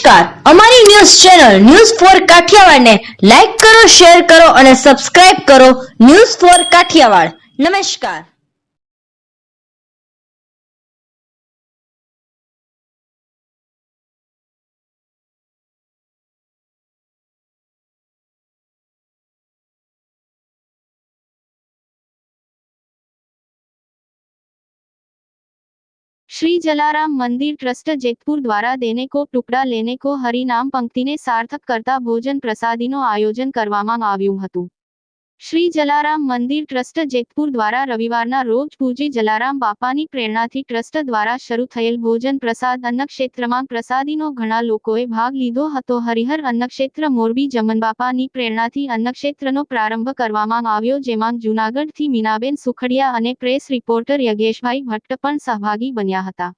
નમસ્કાર, અમારી news channel news for કાઠિયાવાડને લાઈક કરો, શેર કરો અને સબસ્ક્રાઇબ કરો. News for Kathiawad. નમસ્કાર. श्री जलाराम मंदिर ट्रस्ट जेतपुर द्वारा देने को टुकड़ा लेने को हरिनाम पंक्ति ने सार्थक करता भोजन प्रसादीनो आयोजन करवामां आव्युं हतुं। श्री जलाराम मंदिर ट्रस्ट जेतपुर द्वारा रविवारना रोज पूजी जलाराम बापानी प्रेरणाथी ट्रस्ट द्वारा शरू थयेल भोजन प्रसाद अन्नक्षेत्रमां प्रसादीनो घणा लोकोए भाग लीधो हतो। हरिहर अन्नक्षेत्र मोरबी जमनबापानी प्रेरणाथी अन्नक्षेत्रनो प्रारंभ करवामां आव्यो, जेमां जूनागढ़थी मीनाबेन सुखड़िया अने प्रेस रिपोर्टर यज्ञेशभाई भट्ट पण सहभागी बन्या हता।